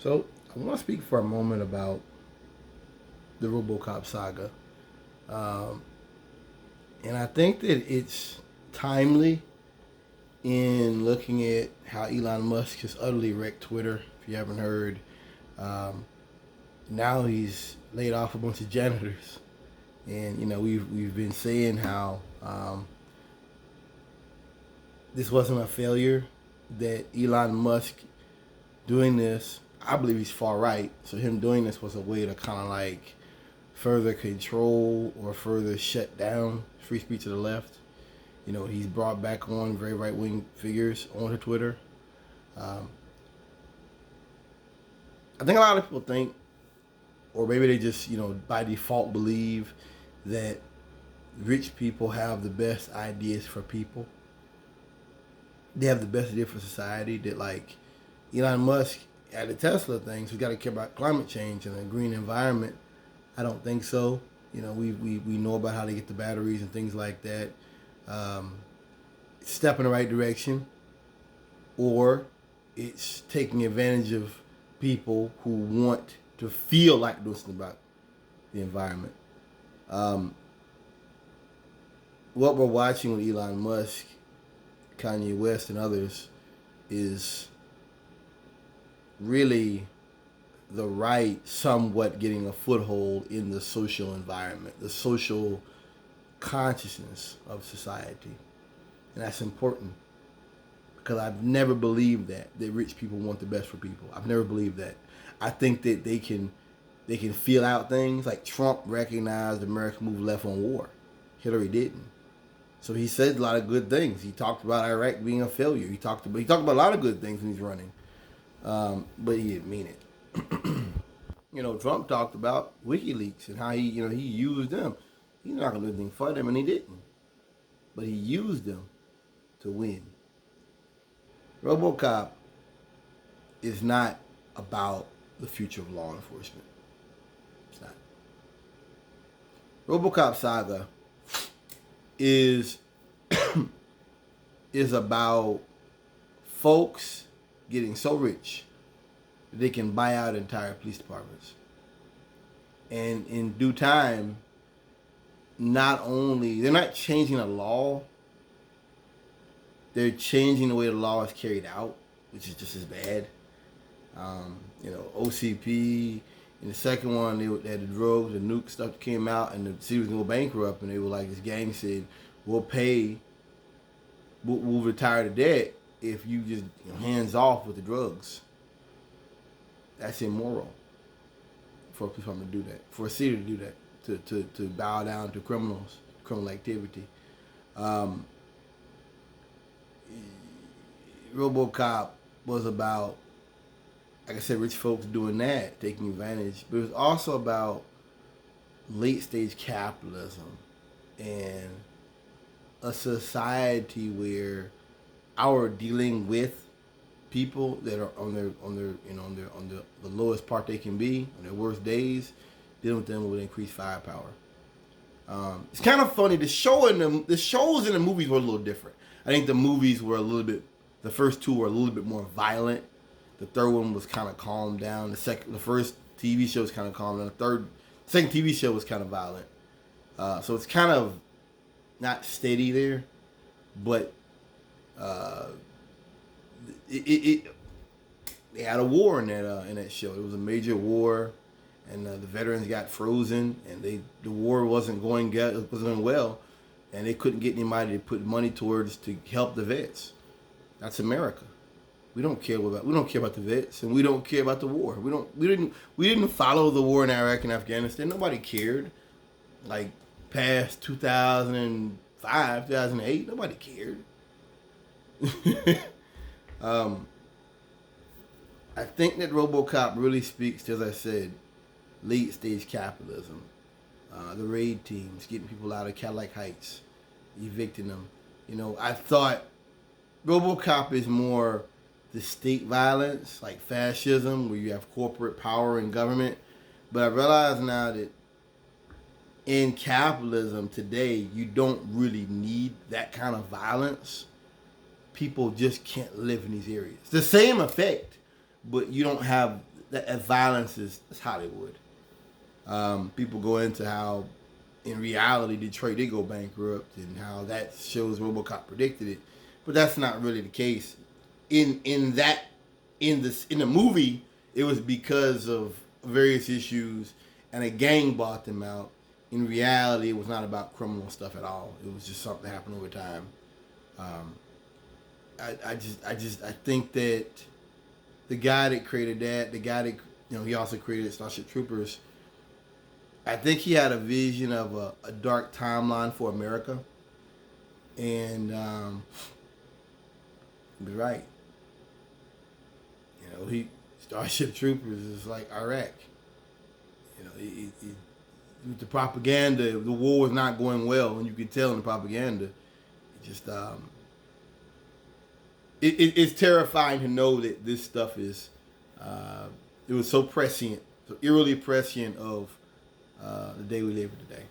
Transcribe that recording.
So I want to speak for a moment about the RoboCop saga, um, and I think that it's timely in looking at how Elon Musk has utterly wrecked Twitter. If you haven't heard, um, now he's laid off a bunch of janitors, and we've been saying how this wasn't a failure, that Elon Musk doing this, I believe he's far right. So him doing this was a way to kind of like further control or further shut down free speech of the left. He's brought back on very right wing figures onto Twitter. Um, I think a lot of people think, or maybe they just, by default believe that rich people have the best ideas for people. They have the best idea for society. That like Elon Musk at the Tesla thing, so we got to care about climate change and a green environment. I don't think so. We know about how they get the batteries and things like that. Step in the right direction, or it's taking advantage of people who want to feel like doing something about the environment. What we're watching with Elon Musk, Kanye West, and others is really the right somewhat getting a foothold in the social environment, the social consciousness of society. And that's important, because I've never believed that rich people want the best for people. I've never believed that. I think that they can feel out things. Like Trump recognized America moved left on war. Hillary didn't. So he said a lot of good things. He talked about Iraq being a failure. He talked about a lot of good things when he's running, but he didn't mean it. Trump talked about WikiLeaks and how he used them. He's not gonna do anything for them, and he didn't. But he used them to win. RoboCop is not about the future of law enforcement. It's not. RoboCop saga is about folks getting so rich that they can buy out entire police departments. And in due time, not only they're not changing the law, they're changing the way the law is carried out, which is just as bad. OCP. In the second one, they had the drugs, the nuke stuff that came out, and the city was going to go bankrupt, and they were like, this gang said, we'll retire the debt if you just hands off with the drugs. That's immoral for a police department to do that, for a city to do that, to bow down to criminal activity. RoboCop was about, like I said, rich folks doing that, taking advantage, but it was also about late stage capitalism and a society where our dealing with people that are on the lowest part they can be, on their worst days, dealing with them with increased firepower. It's kind of funny. The shows in the movies were a little different. I think the movies were the first two were a little bit more violent. The third one was kind of calmed down. The first TV show was kind of calmed down. The second TV show was kind of violent. So it's kind of not steady there, but they had a war in that show. It was a major war, and the veterans got frozen, and the war wasn't going well, and they couldn't get anybody to put money towards to help the vets. That's America. We don't care about the vets, and we don't care about the war. We didn't follow the war in Iraq and Afghanistan. Nobody cared. Like past 2005, 2008, nobody cared. I think that RoboCop really speaks to, as I said, late stage capitalism. The raid teams getting people out of Cadillac Heights, evicting them. I thought RoboCop is more the state violence, like fascism, where you have corporate power and government. But I realize now that in capitalism today, you don't really need that kind of violence. People just can't live in these areas. It's the same effect, but you don't have that violence is Hollywood. People go into how, in reality, Detroit did go bankrupt, and how that shows RoboCop predicted it, but that's not really the case. In the movie, it was because of various issues, and a gang bought them out. In reality, it was not about criminal stuff at all. It was just something that happened over time. I think that the guy that created that, the guy that he also created Starship Troopers. I think he had a vision of a dark timeline for America, and he was right. He Starship Troopers is like Iraq. With the propaganda, the war was not going well, and you could tell in the propaganda. It just it's terrifying to know that this stuff is. It was so prescient, so eerily prescient of the day we live in today.